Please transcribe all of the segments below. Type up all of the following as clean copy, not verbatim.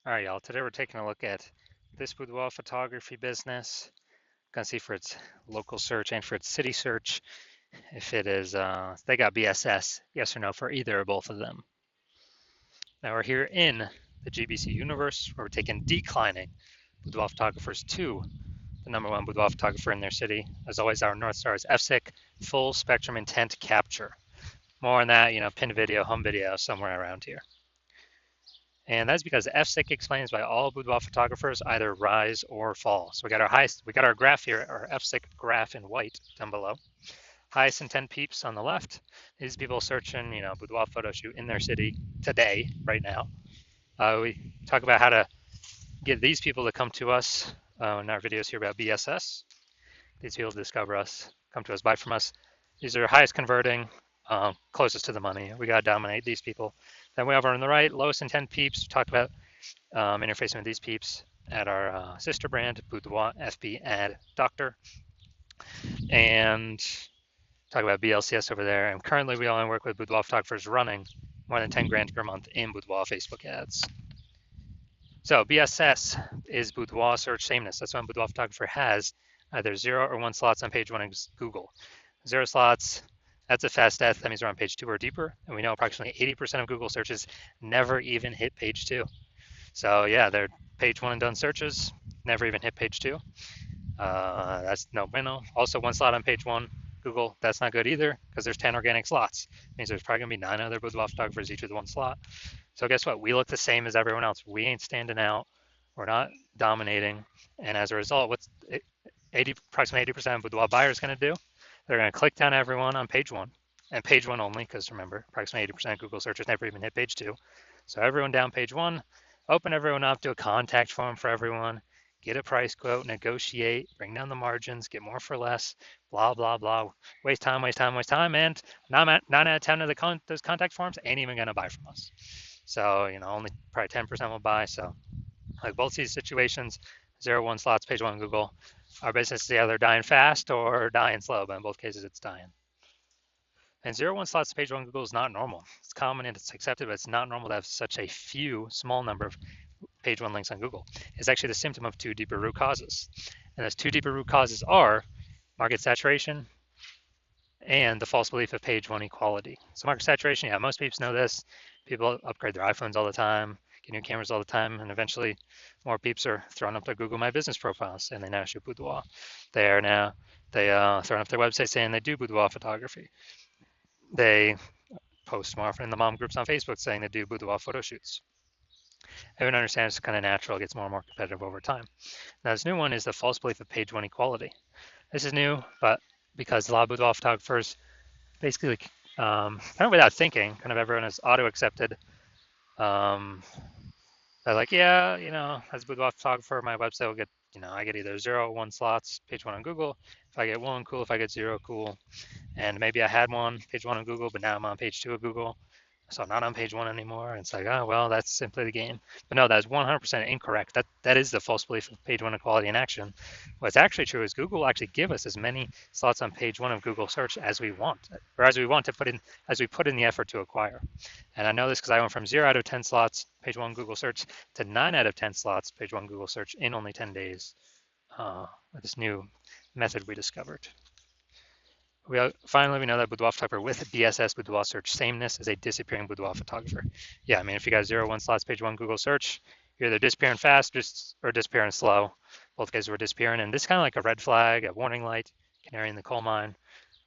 All right, y'all. Today we're taking a look at this boudoir photography business. Gonna see for its local search and for its city search if it is they got BSS, yes or no for either or both of them. Now we're here in the GBC universe where we're taking declining boudoir photographers to the #1 boudoir photographer in their city. As always, our North Star is FSIC, full spectrum intent capture. More on that, pinned video, home video, somewhere around here. And that's because FSIC explains why all boudoir photographers either rise or fall. So we got our graph here, our FSIC graph in white down below. Highest intent peeps on the left. These people searching, boudoir photo shoot in their city today, right now. We talk about how to get these people to come to us in our videos here about BSS. These people discover us, come to us, buy from us. These are highest converting, closest to the money. We got to dominate these people. Then we have on the right, lowest intent peeps. We talked about interfacing with these peeps at our sister brand, Boudoir FB Ad Doctor. And talk about BLCS over there. And currently we only work with boudoir photographers running more than 10 grand per month in boudoir Facebook ads. So BSS is boudoir search sameness. That's when boudoir photographer has either 0 or 1 slots on page 1 of Google. 0 slots, that's a fast death. That means we're on page 2 or deeper. And we know approximately 80% of Google searches never even hit page 2. So yeah, they're page 1 and done searches, never even hit page 2. That's no bueno. Also 1 slot on page 1, Google, that's not good either because there's 10 organic slots. It means there's probably gonna be 9 other boudoir photographers each with 1 slot. So guess what? We look the same as everyone else. We ain't standing out. We're not dominating. And as a result, what's approximately 80% of boudoir buyers going to do? They're going to click down everyone on page 1 and page 1 only, because remember, approximately 80% of Google searches never even hit page 2. So everyone down page 1, open everyone up, do a contact form for everyone, get a price quote, negotiate, bring down the margins, get more for less, blah, blah, blah. Waste time, and 9 out of 10 of those contact forms ain't even going to buy from us. So, only probably 10% will buy. So, like both these situations, 0, 1 slots, page 1 Google, our business is either dying fast or dying slow, but in both cases, it's dying. And 0, 1 slots, page 1 Google is not normal. It's common and it's accepted, but it's not normal to have such a small number of page 1 links on Google. It's actually the symptom of 2 deeper root causes. And those 2 deeper root causes are market saturation and the false belief of page 1 equality. So market saturation, yeah, most people know this. People upgrade their iPhones all the time, get new cameras all the time, and eventually more peeps are throwing up their Google My Business profiles, and they now shoot boudoir. They throwing up their website saying they do boudoir photography. They post more often in the mom groups on Facebook saying they do boudoir photo shoots. Everyone understands it's kind of natural, it gets more and more competitive over time. Now this new one is the false belief of page 1 equality. This is new, but because a lot of boudoir photographers basically kind of without thinking, kind of everyone is auto-accepted. They're like, yeah, as a boudoir photographer, my website will get, I get either 0 or 1 slots, page 1 on Google. If I get 1, cool. If I get 0, cool. And maybe I had page 1 on Google, but now I'm on page 2 of Google. So I'm not on page 1 anymore. And it's like, oh, well, that's simply the game. But no, that's 100% incorrect. That is the false belief of page 1 equality in action. What's actually true is Google will actually give us as many slots on page 1 of Google search as we want, or as we want to put in, as we put in the effort to acquire. And I know this because I went from 0 out of 10 slots, page 1 Google search, to 9 out of 10 slots, page 1 Google search in only 10 days with this new method we discovered. Finally, we know that boudoir photographer with BSS, boudoir search sameness, is a disappearing boudoir photographer. Yeah, I mean, if you got 0, 1 slots, page 1 Google search, you're either disappearing fast or disappearing slow. Both cases were disappearing, and this is kind of like a red flag, a warning light, canary in the coal mine,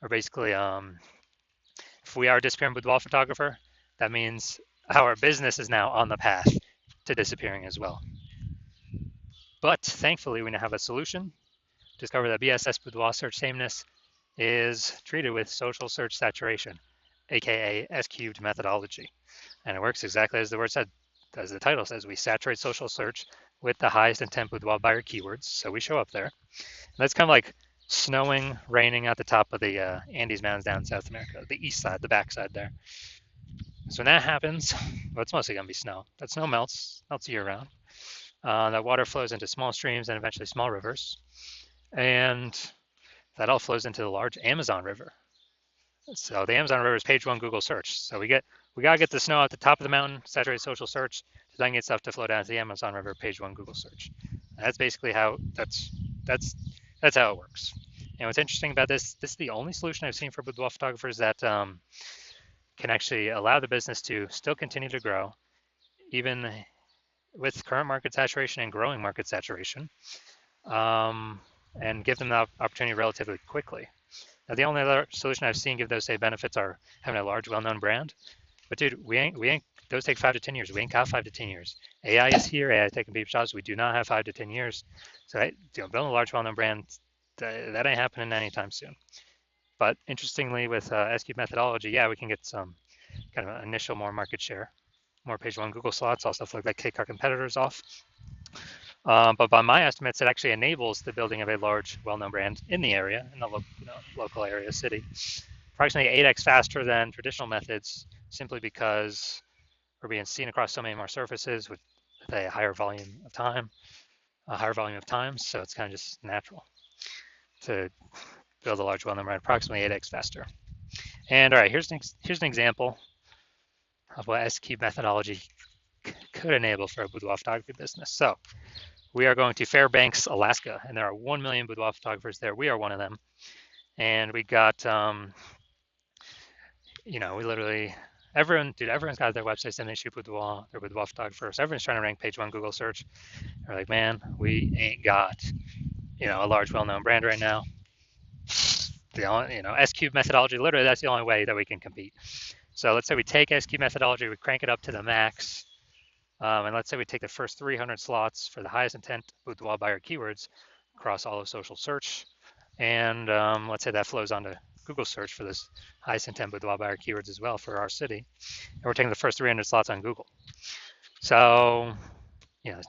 or basically, if we are a disappearing boudoir photographer, that means our business is now on the path to disappearing as well. But thankfully, we now have a solution. Discover that BSS, boudoir search sameness, is treated with social search saturation, aka S-cubed methodology. And it works exactly as the word said, as the title says. We saturate social search with the highest intent boudoir buyer keywords, so we show up there. And that's kind of like snowing, raining at the top of the Andes Mountains down in South America, the east side, the backside there. So when that happens, well, it's mostly going to be snow. That snow melts year round. That water flows into small streams and eventually small rivers. And that all flows into the large Amazon River. So the Amazon River is page 1 Google search. So we gotta get the snow at the top of the mountain, saturate social search, then get stuff to flow down to the Amazon River page one Google search. And that's basically how that's how it works. And what's interesting about this is the only solution I've seen for boudoir photographers that can actually allow the business to still continue to grow, even with current market saturation and growing market saturation, and give them the opportunity relatively quickly. Now, the only other solution I've seen give those same benefits are having a large, well-known brand. But dude, we ain't. Those take 5 to 10 years. We ain't got 5 to 10 years. AI is here. AI is taking people's jobs. We do not have 5 to 10 years. So, building a large, well-known brand, that ain't happening anytime soon. But interestingly, with S-Cube methodology, yeah, we can get some kind of initial more market share, more page one Google slots, also like kick our competitors off. But by my estimates, it actually enables the building of a large, well-known brand in the area, in the local area, city, approximately 8x faster than traditional methods, simply because we're being seen across so many more surfaces with a higher volume of time, so it's kind of just natural to build a large, well-known brand approximately 8x faster. And all right, here's an example of what S-Cube methodology could enable for a boudoir photography business. So we are going to Fairbanks, Alaska, and there are 1 million boudoir photographers there. We are one of them. And we got, we literally, everyone's got their websites and they shoot boudoir, they're boudoir photographers. Everyone's trying to rank page one Google search. They're like, man, we ain't got, a large, well-known brand right now. The only, S-Cube methodology, literally that's the only way that we can compete. So let's say we take S-Cube methodology, we crank it up to the max, and let's say we take the first 300 slots for the highest intent boudoir buyer keywords across all of social search, and let's say that flows onto Google search for this highest intent boudoir buyer keywords as well for our city, and we're taking the first 300 slots on Google. So,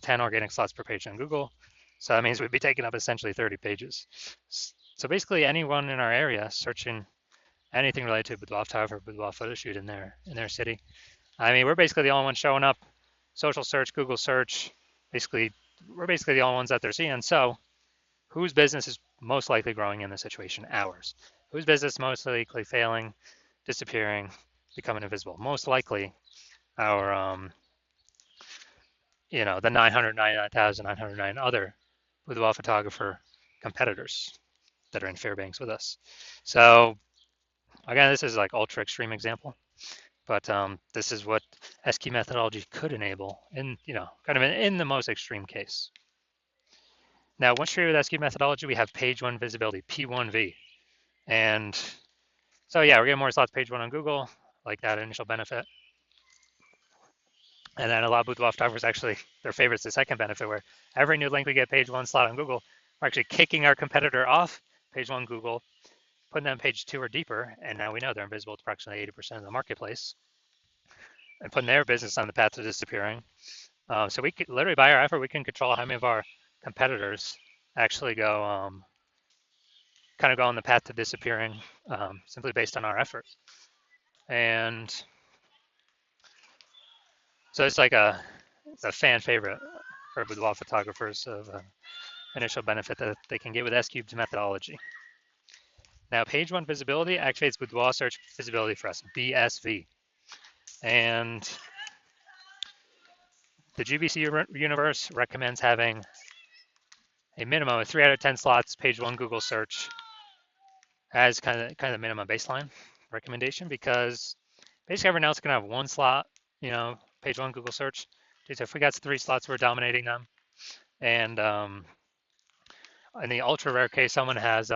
10 organic slots per page on Google. So that means we'd be taking up essentially 30 pages. So basically, anyone in our area searching anything related to boudoir photography, boudoir photo shoot in their city. I mean, we're basically the only ones showing up. Social search, Google search, we're basically the only ones that they're seeing. So whose business is most likely growing in this situation? Ours. Whose business most likely failing, disappearing, becoming invisible? Most likely our, the 999,909 other boudoir photographer competitors that are in Fairbanks with us. So again, this is like ultra extreme example, but this is what S-Cube methodology could enable in, kind of in the most extreme case. Now, once you're with S-Cube methodology, we have page one visibility, P1V. And so yeah, we're getting more slots page one on Google, like that initial benefit. And then a lot of boudoir photographers actually, their favorite's the second benefit, where every new link we get page one slot on Google, we're actually kicking our competitor off page one Google, putting them page two or deeper, and now we know they're invisible to approximately 80% of the marketplace, and putting their business on the path to disappearing. So we could literally, by our effort, we can control how many of our competitors actually go, kind of go on the path to disappearing, simply based on our effort. And so it's like it's a fan favorite for boudoir photographers of initial benefit that they can get with S-Cube's methodology. Now, page one visibility activates boudoir search visibility for us, BSV. And the GBC universe recommends having a minimum of 3 out of 10 slots page one Google search as kind of the minimum baseline recommendation, because basically everyone else can have one slot, page one Google search. So if we got 3 slots, we're dominating them. And in the ultra rare case, someone has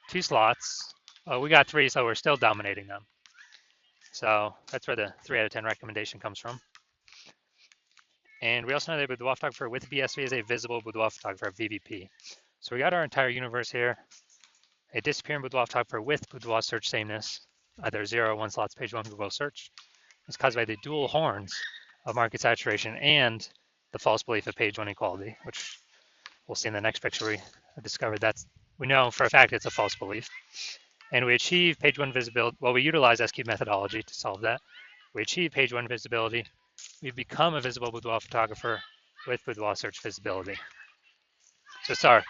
2 slots. We got 3, so we're still dominating them. So that's where the 3 out of 10 recommendation comes from. And we also know that boudoir photographer with BSV is a visible boudoir photographer, VBP. So we got our entire universe here. A disappearing boudoir photographer with boudoir search sameness, either 0 or 1 slots page one Google search, is caused by the dual horns of market saturation and the false belief of page one equality, which we'll see in the next picture. We discovered that we know for a fact it's a false belief. And we achieve page one visibility. Well, we utilize S-Cube methodology to solve that. We achieve page one visibility. We become a visible boudoir photographer with boudoir search visibility. So it's our,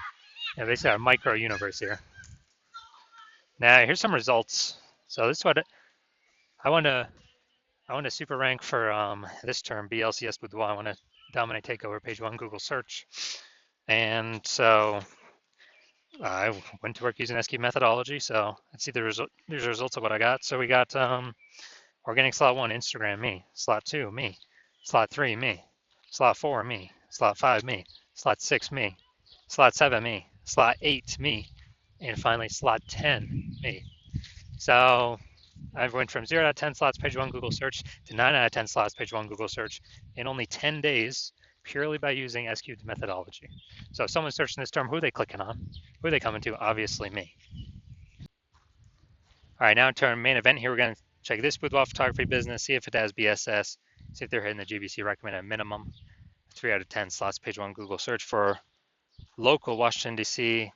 basically our micro universe here. Now, here's some results. So this is what I want to I want to super rank for this term, BLCS Boudoir. I want to dominate, take over page one Google search. And so I went to work using SQ methodology. So let's see these are results of what I got. So we got organic slot 1, Instagram, me. Slot 2, me. Slot 3, me. Slot 4, me. Slot 5, me. Slot 6, me. Slot 7, me. Slot 8, me. And finally, slot 10, me. So I went from 0 out of 10 slots page one Google search to 9 out of 10 slots page one Google search in only 10 days, purely by using SQ methodology. So if someone's searching this term, who are they clicking on? Who are they coming to? Obviously me. All right, now to our main event here, we're going to check this boudoir photography business, see if it has BSS, see if they're hitting the GBC recommended minimum. 3 out of 10 slots page one Google search for local Washington, D.C.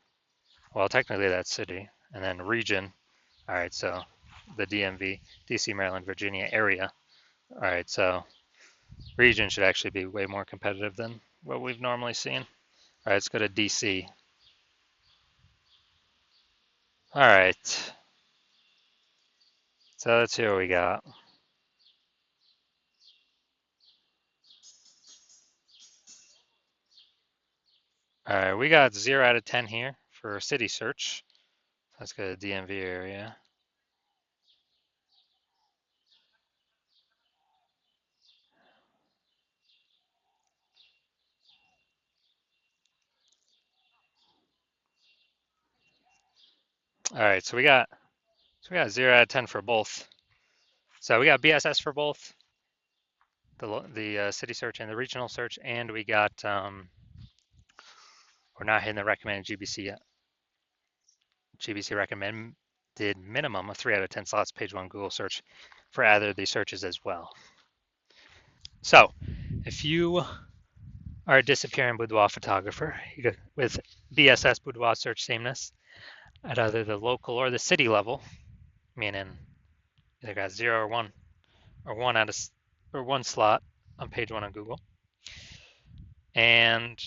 Well, technically that's city, and then region. All right, so the DMV, DC, Maryland, Virginia area. All right, so region should actually be way more competitive than what we've normally seen. All right, let's go to DC. All right, so let's see what we got. All right, we got 0 out of 10 here for city search. Let's go to DMV area. All right, so we got 0 out of 10 for both. So we got BSS for both the city search and the regional search, and we got we're not hitting the recommended GBC yet. GBC recommended minimum of 3 out of 10 slots page one Google search for either of these searches as well. So if you are a disappearing boudoir photographer with BSS boudoir search sameness at either the local or the city level, meaning either got 0 or 1 or 1 out of or 1 slot on page 1 on Google, and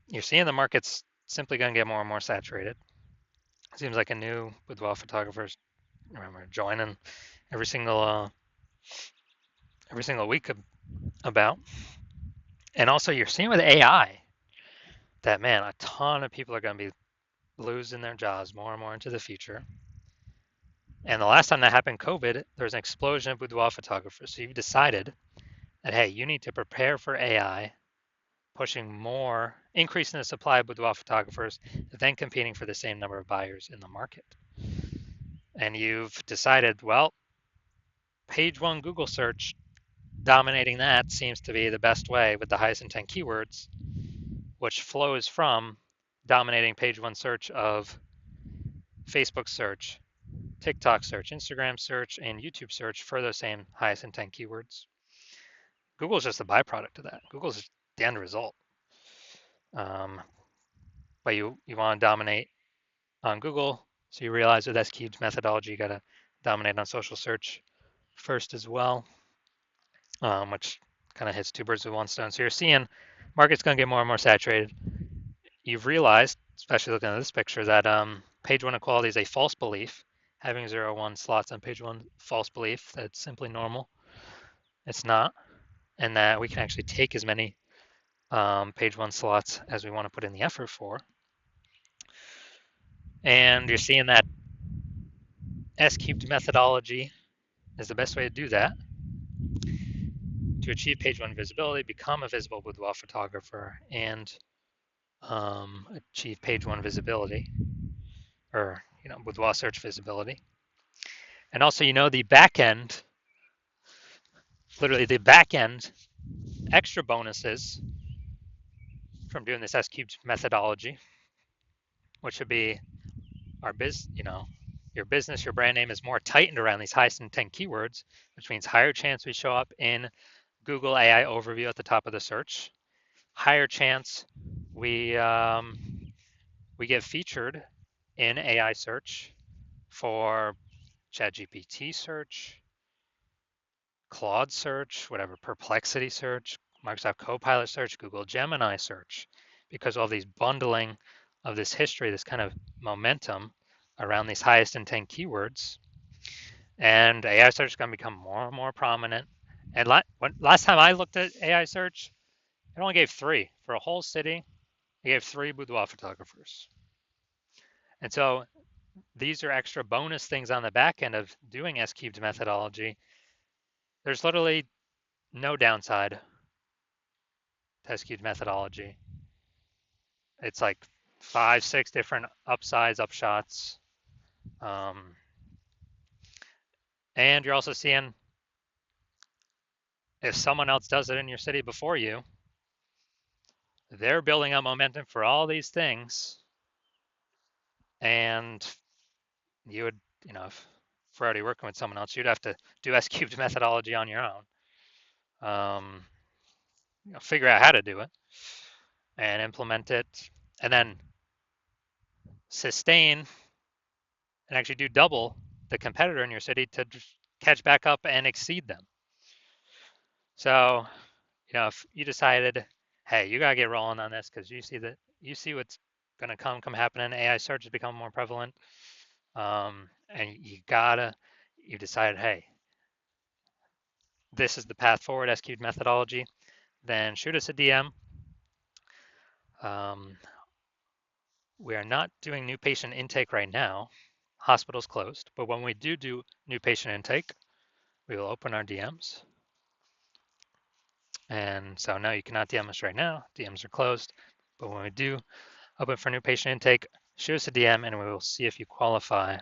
you're seeing the market's simply going to get more and more saturated. It seems like a new boudoir photographers remember joining every single week about. And also you're seeing with AI that, man, a ton of people are going to be losing their jobs more and more into the future. And the last time that happened, COVID, there was an explosion of boudoir photographers. So you've decided that, hey, you need to prepare for AI, pushing more, increasing the supply of boudoir photographers, then competing for the same number of buyers in the market. And you've decided, well, page one Google search, dominating that seems to be the best way with the highest intent keywords, which flows from dominating page one search of Facebook search, TikTok search, Instagram search, and YouTube search for those same highest intent keywords. Google's just a byproduct of that. Google's the end result. But you want to dominate on Google, so you realize with SQ's methodology, you got to dominate on social search first as well, which kind of hits two birds with one stone. So you're seeing market's going to get more and more saturated. You've realized, especially looking at this picture, that page one equality is a false belief. Having 0, 1 slots on page one, false belief. That's simply normal. It's not. And that we can actually take as many page one slots as we want to put in the effort for. And you're seeing that S-cubed methodology is the best way to do that. To achieve page one visibility, become a visible boudoir photographer, and achieve page one visibility, or boudoir search visibility. And also, the back end, literally the back end extra bonuses from doing this S-cubed methodology, which would be our your business, your brand name is more tightened around these highest intent keywords, which means higher chance we show up in Google AI overview at the top of the search, higher chance we get featured in AI search for ChatGPT search, Claude search, whatever, Perplexity search, Microsoft Copilot search, Google Gemini search, because all these bundling of this history, this kind of momentum around these highest intent keywords, And AI search is going to become more and more prominent. And last time I looked at AI search, it only gave 3 for a whole city. It gave 3 boudoir photographers. And so these are extra bonus things on the back end of doing S cubed methodology. There's literally no downside to S cubed methodology. It's like 5, 6 different upsides, upshots. And you're also seeing if someone else does it in your city before you, they're building up momentum for all these things. And you would, if we're already working with someone else, you'd have to do S cubed methodology on your own. Figure out how to do it and implement it, and then sustain and actually do double the competitor in your city to catch back up and exceed them. So, if you decided, hey, you gotta get rolling on this because you see what's gonna come happening. AI search is becoming more prevalent, and you decided, hey, this is the path forward, S cubed methodology. Then shoot us a DM. We are not doing new patient intake right now. Hospital's closed, but when we do new patient intake, we will open our DMs. And so no, you cannot DM us right now. DMs are closed. But when we do open for new patient intake, shoot us a DM and we will see if you qualify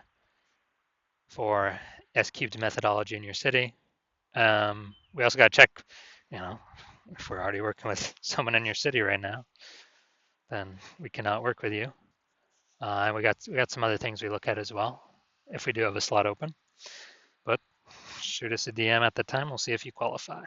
for S cubed methodology in your city. We also got to check, if we're already working with someone in your city right now, then we cannot work with you. And we got some other things we look at as well if we do have a slot open. But shoot us a DM at the time. We'll see if you qualify.